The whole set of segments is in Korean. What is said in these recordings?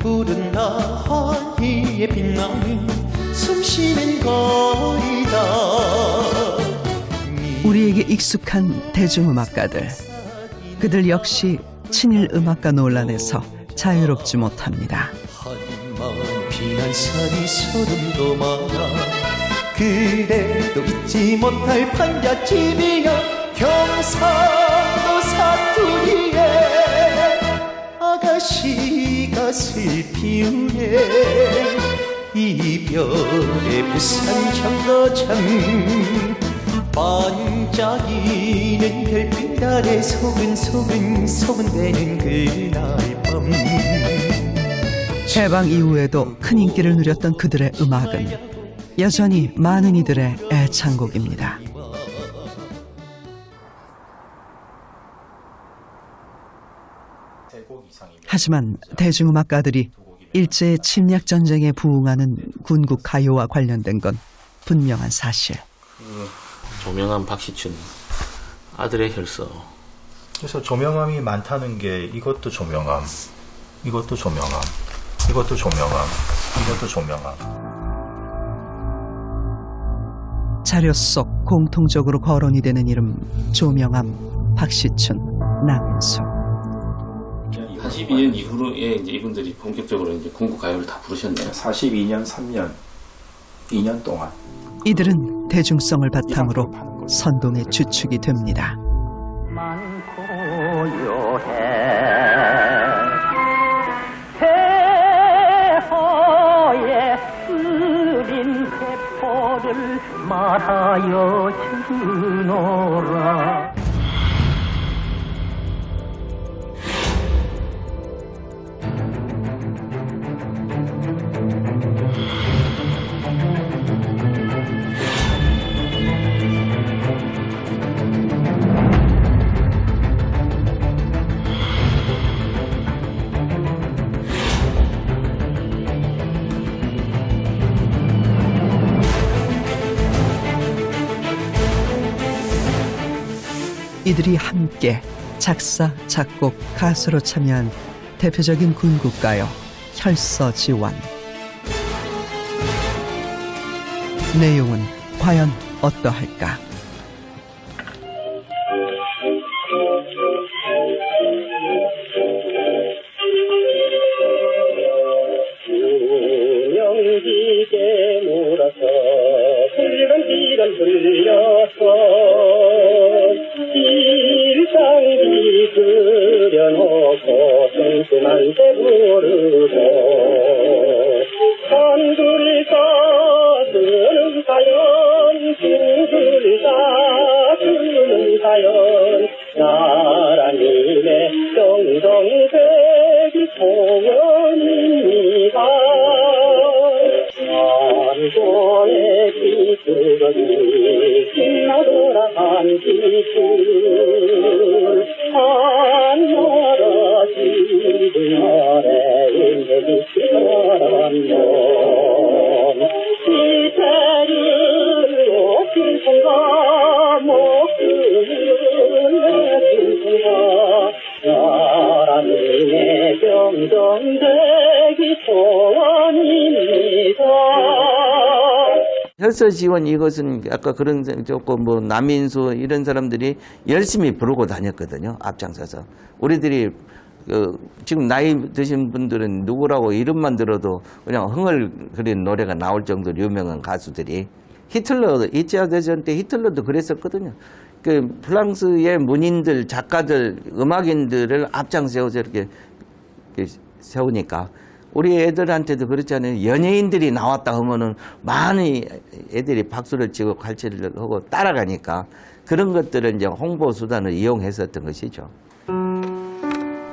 푸른 나하니에 빛나는 숨쉬는 거리다. 우리에게 익숙한 대중음악가들, 그들 역시 친일 음악가 논란에서 자유롭지 못합니다. 한마음 비난살이 소름도 많아. 그래도 잊지 못할 판잣집이여 경상도 사투리에 아가씨가 슬피우네. 이별의 부산 경로참 반짝이는 별빛 아래 소근소근 소문대는 그날 밤. 해방 이후에도 큰 인기를 누렸던 그들의 음악은 여전히 많은 이들의 애창곡입니다. 하지만 대중음악가들이 일제의 침략전쟁에 부응하는 군국 가요와 관련된 건 분명한 사실. 조명암 박시춘 아들의 혈서. 그래서 조명암이 많다는 게 이것도 조명암, 이것도 조명암, 이것도 조명암, 이것도 조명암. 자료 속 공통적으로 거론이 되는 이름 조명암, 박시춘, 남인수. 42년 이후로에 이제 이분들이 본격적으로 이제 군국 가요를 다 부르셨네요. 42년, 3년, 2년 동안. 이들은 대중성을 바탕으로 선동의 주축이 됩니다. 태허에 쓰린 세포를 말하여 주노라. 이들이 함께 작사, 작곡, 가수로 참여한 대표적인 군국가요 혈서지원. 내용은 과연 어떠할까? 유명기계 몰아서 붉은 흘려서 일상기 그려놓고 뜬금한테 부르고 산둘다 쓰는 사연 둥둘다 쓰는 사연 나라님의 정정되기 소원입니다. 한국의 비틀어지 신나더라 한기술 한나라 지구열에 인내기 시간면 시태를 높인 손과 목숨을 내준 손과 나라님의 정정되기 소원입니다. 혈서 지원 이것은 아까 그런 조금 뭐 남인수 이런 사람들이 열심히 부르고 다녔거든요. 앞장서서 우리들이 지금 나이 드신 분들은 누구라고 이름만 들어도 그냥 흥얼거리는 노래가 나올 정도로 유명한 가수들이 히틀러 2차 대전 때 히틀러도 그랬었거든요. 그 프랑스의 문인들, 작가들, 음악인들을 앞장세워서 이렇게 세우니까. 우리 애들한테도 그렇잖아요. 연예인들이 나왔다 하면은 많은 애들이 박수를 치고 갈채를 하고 따라가니까 그런 것들을 이제 홍보 수단을 이용했었던 것이죠.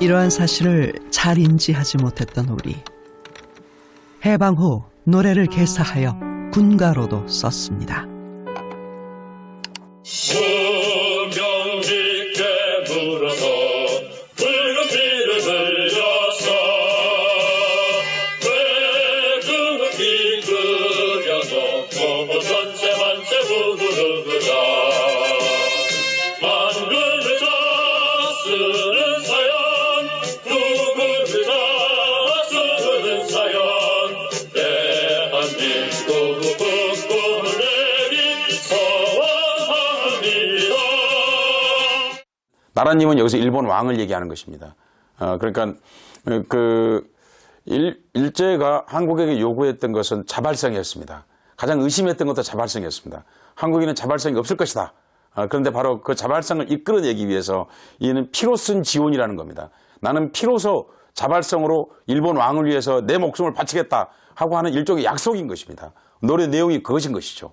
이러한 사실을 잘 인지하지 못했던 우리. 해방 후 노래를 개사하여 군가로도 썼습니다. 수명직게 불어서 붉은 피를 흘려서 외국이 그려놓고 전세 만세 부르자 만글을 다 쓰는 사연 누구를 다 쓰는 나라님은 여기서 일본 왕을 얘기하는 것입니다. 그러니까 일제가 한국에게 요구했던 것은 자발성이었습니다. 가장 의심했던 것도 자발성이었습니다. 한국인은 자발성이 없을 것이다. 그런데 바로 그 자발성을 이끌어내기 위해서 이는 피로 쓴 지원이라는 겁니다. 나는 피로서 자발성으로 일본 왕을 위해서 내 목숨을 바치겠다 하고 하는 일종의 약속인 것입니다. 노래 내용이 그것인 것이죠.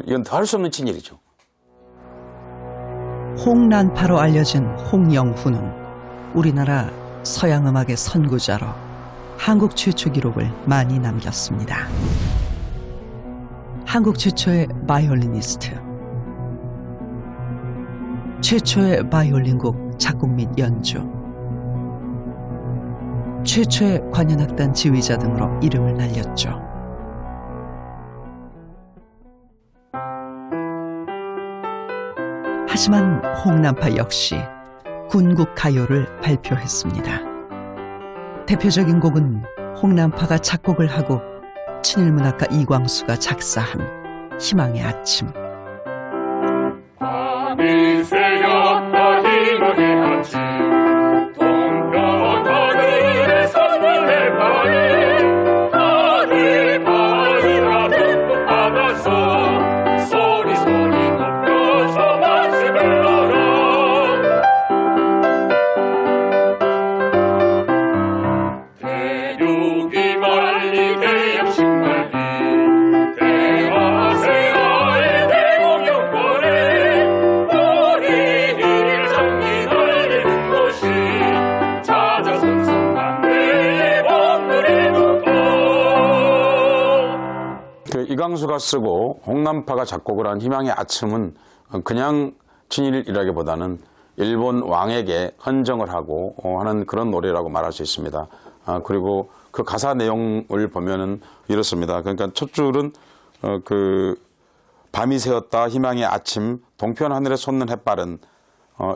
이건 더할 수 없는 친일이죠. 홍난파로 알려진 홍영훈은 우리나라 서양 음악의 선구자로 한국 최초 기록을 많이 남겼습니다. 한국 최초의 바이올리니스트, 최초의 바이올린곡 작곡 및 연주, 최초의 관현악단 지휘자 등으로 이름을 날렸죠. 하지만 홍난파 역시 군국 가요를 발표했습니다. 대표적인 곡은 홍난파가 작곡을 하고 친일문학가 이광수가 작사한 희망의 아침. 밤이 새겼다 희망의 아침 동평원 하늘에 선물의 바위 하늘 바위가 듬뿍 받았어 소리 높여서 만세 불러라 대륙이 말리 대양식 말리 대화세아의 대공영권에 우리 일정이 날리는 곳이 찾아선선한데 오늘의 그 이광수가 쓰고 홍난파가 작곡을 한 희망의 아침은 그냥 친일이라기보다는 일본 왕에게 헌정을 하고 하는 그런 노래라고 말할 수 있습니다. 그리고 그 가사 내용을 보면은 이렇습니다. 그러니까 첫 줄은 밤이 새었다 희망의 아침 동편 하늘에 솟는 햇발은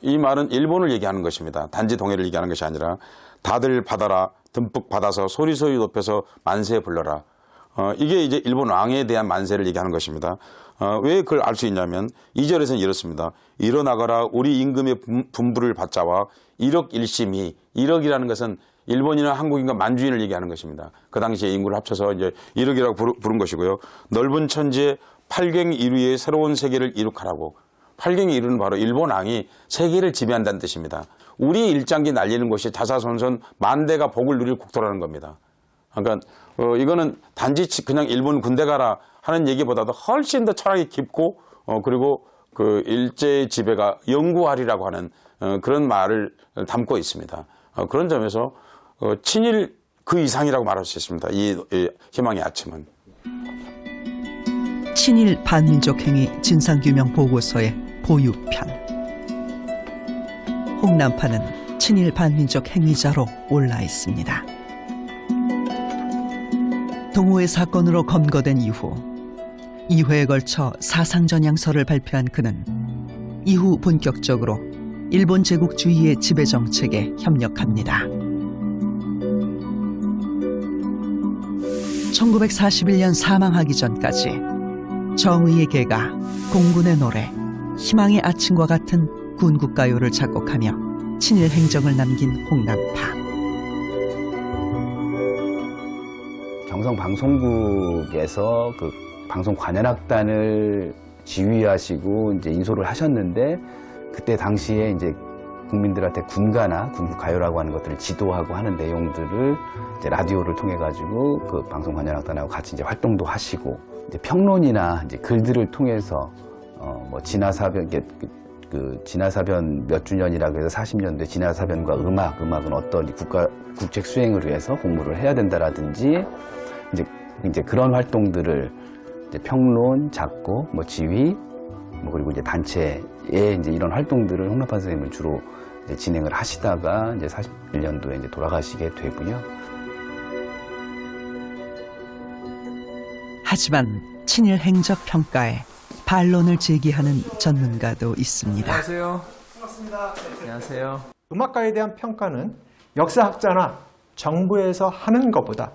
이 말은 일본을 얘기하는 것입니다. 단지 동해를 얘기하는 것이 아니라 다들 받아라 듬뿍 받아서 소리소리 높여서 만세 불러라. 이게 이제 일본 왕에 대한 만세를 얘기하는 것입니다. 왜 그걸 알 수 있냐면 2절에서는 이렇습니다. 일어나거라 우리 임금의 분부를 받자와 1억 1심이 1억이라는 것은 일본이나 한국인과 만주인을 얘기하는 것입니다. 그 당시에 인구를 합쳐서 이제 1억이라고 부른 것이고요. 넓은 천지에 팔갱 이루의 새로운 세계를 이룩하라고. 팔갱 이루는 바로 일본 왕이 세계를 지배한다는 뜻입니다. 우리 일장기 날리는 곳이 자사손손 만대가 복을 누릴 국토라는 겁니다. 그러니까 이거는 단지 그냥 일본 군대 가라 하는 얘기보다도 훨씬 더 철학이 깊고 그리고 그 일제 지배가 영구하리라고 하는 그런 말을 담고 있습니다. 그런 점에서 친일 그 이상이라고 말할 수 있습니다. 이 희망의 아침은. 친일 반민족 행위 진상규명 보고서의 보유편. 홍난파는 친일 반민족 행위자로 올라 있습니다. 동호회 사건으로 검거된 이후 2회에 걸쳐 사상전향서를 발표한 그는 이후 본격적으로 일본 제국주의의 지배정책에 협력합니다. 1941년 사망하기 전까지 정의의 개가, 공군의 노래, 희망의 아침과 같은 군국가요를 작곡하며 친일 행적을 남긴 홍난파. 경성방송국에서 그 방송 관현악단을 지휘하시고 이제 인솔을 하셨는데 그때 당시에 이제 국민들한테 군가나 군국가요라고 하는 것들을 지도하고 하는 내용들을 이제 라디오를 통해 가지고 그 방송 관현악단하고 같이 이제 활동도 하시고 이제 평론이나 이제 글들을 통해서 뭐 진화사변 그 진화사변 몇 주년이라고 해서 40년대 진화사변과 음악은 어떤 국책 수행을 위해서 공부를 해야 된다라든지 이제 그런 활동들을 이제 평론, 작곡, 뭐 지휘, 뭐 그리고 이제 단체의 이제 이런 활동들을 홍난파 선생님은 주로 이제 진행을 하시다가 이제 41년도에 이제 돌아가시게 되고요. 하지만 친일 행적 평가에 반론을 제기하는 전문가도 있습니다. 안녕하세요. 반갑습니다. 안녕하세요. 음악가에 대한 평가는 역사학자나 정부에서 하는 것보다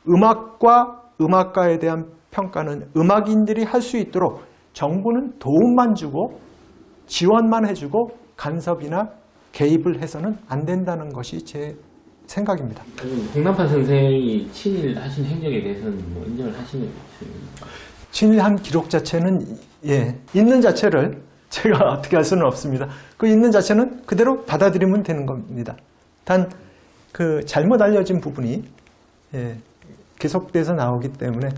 음악과 음악가에 대한 평가는 음악인들이 할 수 있도록 정부는 도움만 주고 지원만 해주고 간섭이나 개입을 해서는 안 된다는 것이 제 생각입니다. 홍남파 선생이 친일하신 행적에 대해서는 뭐 인정을 하시는 친일한 기록 자체는 있는 자체를 제가 어떻게 할 수는 없습니다. 그 있는 자체는 그대로 받아들이면 되는 겁니다. 단 그 잘못 알려진 부분이 계속돼서 나오기 때문에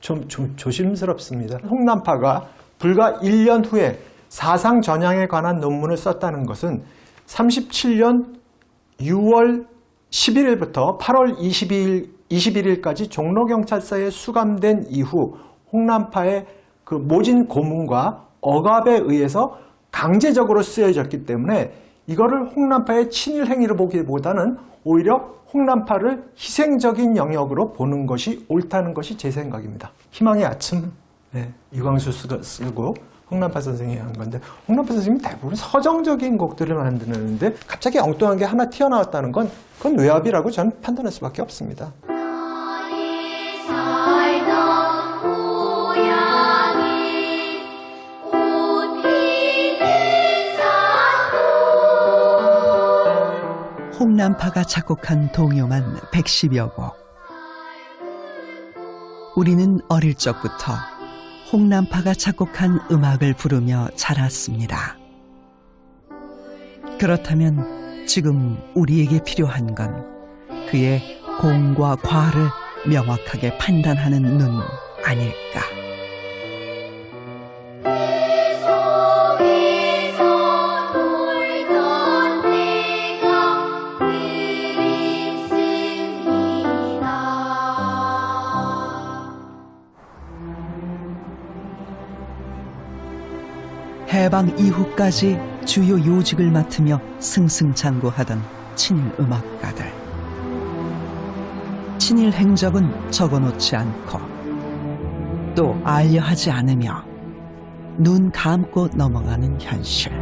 좀 조심스럽습니다. 홍남파가 불과 1년 후에 사상 전향에 관한 논문을 썼다는 것은 37년 6월 11일부터 8월 21일까지 종로경찰서에 수감된 이후 홍남파의 그 모진 고문과 억압에 의해서 강제적으로 쓰여졌기 때문에 이거를 홍남파의 친일 행위로 보기보다는 오히려 홍남파를 희생적인 영역으로 보는 것이 옳다는 것이 제 생각입니다. 희망의 아침, 유광수 쓰고 홍남파 선생이 한 건데, 홍남파 선생님이 대부분 서정적인 곡들을 만드는데 갑자기 엉뚱한 게 하나 튀어나왔다는 건 그건 외압이라고 저는 판단할 수밖에 없습니다. 홍남파가 작곡한 동요만 110여 곡. 우리는 어릴 적부터 홍남파가 작곡한 음악을 부르며 자랐습니다. 그렇다면 지금 우리에게 필요한 건 그의 공과 과를 명확하게 판단하는 눈 아닐까. 해방 이후까지 주요 요직을 맡으며 승승장구하던 친일 음악가들. 친일 행적은 적어놓지 않고 또 알려하지 않으며 눈 감고 넘어가는 현실.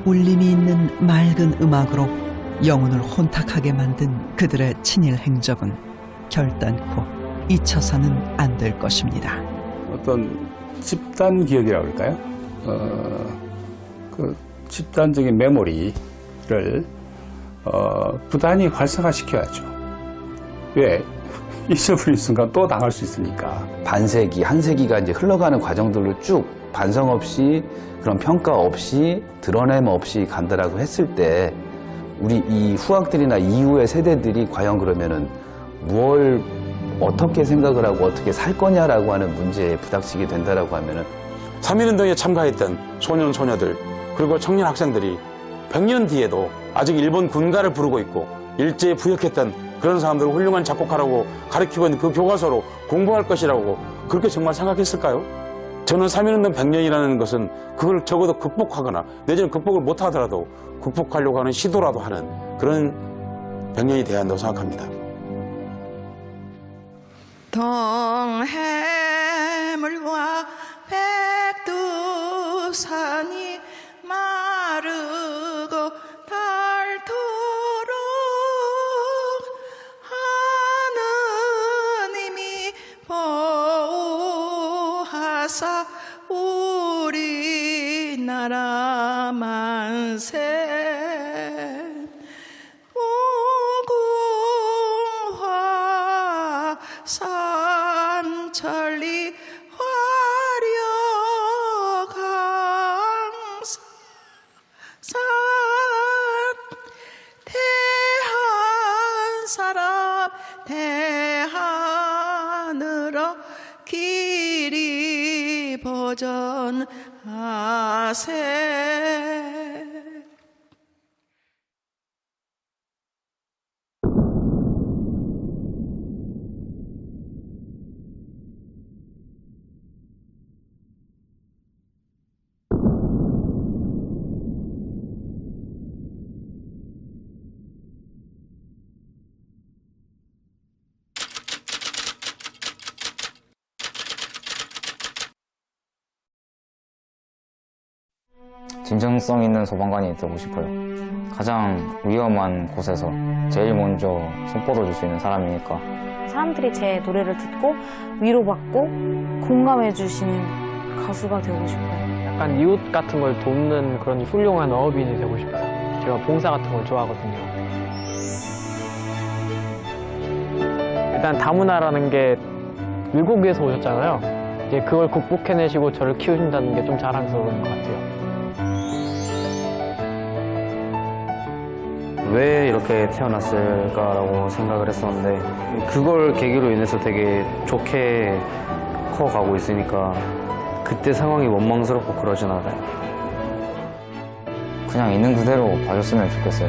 울림이 있는 맑은 음악으로 영혼을 혼탁하게 만든 그들의 친일 행적은 결단코 잊혀서는 안 될 것입니다. 어떤 집단 기억이라고 할까요? 그 집단적인 메모리를 부단히 활성화시켜야죠. 왜? 잊어버릴 순간 또 당할 수 있으니까. 반세기, 한 세기가 이제 흘러가는 과정들로 쭉 반성 없이 그런 평가 없이 드러냄 없이 간다라고 했을 때 우리 이 후학들이나 이후의 세대들이 과연 그러면은 뭘 어떻게 생각을 하고 어떻게 살 거냐라고 하는 문제에 부닥치게 된다라고 하면은 3.1운동에 참가했던 소년, 소녀들 그리고 청년 학생들이 100년 뒤에도 아직 일본 군가를 부르고 있고 일제에 부역했던 그런 사람들을 훌륭한 작곡가라고 가르치고 있는 그 교과서로 공부할 것이라고 그렇게 정말 생각했을까요? 저는 3.1운동 100년이라는 것은 그걸 적어도 극복하거나 내지는 극복을 못하더라도 극복하려고 하는 시도라도 하는 그런 100년이 돼야 한다고 생각합니다. 동해물과 백두산이 마르고 닳도록 하느님이 보호하사 우리나라 만세. 산천리 화려강산 대한 사람 대한으로 길이 보전하세. 진정성 있는 소방관이 되고 싶어요. 가장 위험한 곳에서 제일 먼저 손 뻗어줄 수 있는 사람이니까. 사람들이 제 노래를 듣고 위로받고 공감해 주시는 가수가 되고 싶어요. 약간 이웃 같은 걸 돕는 그런 훌륭한 어업인이 되고 싶어요. 제가 봉사 같은 걸 좋아하거든요. 일단 다문화라는 게 외국에서 오셨잖아요. 이제 그걸 극복해내시고 저를 키우신다는 게 좀 자랑스러운 것 같아요. 왜 이렇게 태어났을까라고 생각을 했었는데 그걸 계기로 인해서 되게 좋게 커가고 있으니까 그때 상황이 원망스럽고 그러진 않아요. 그냥 있는 그대로 봐줬으면 좋겠어요.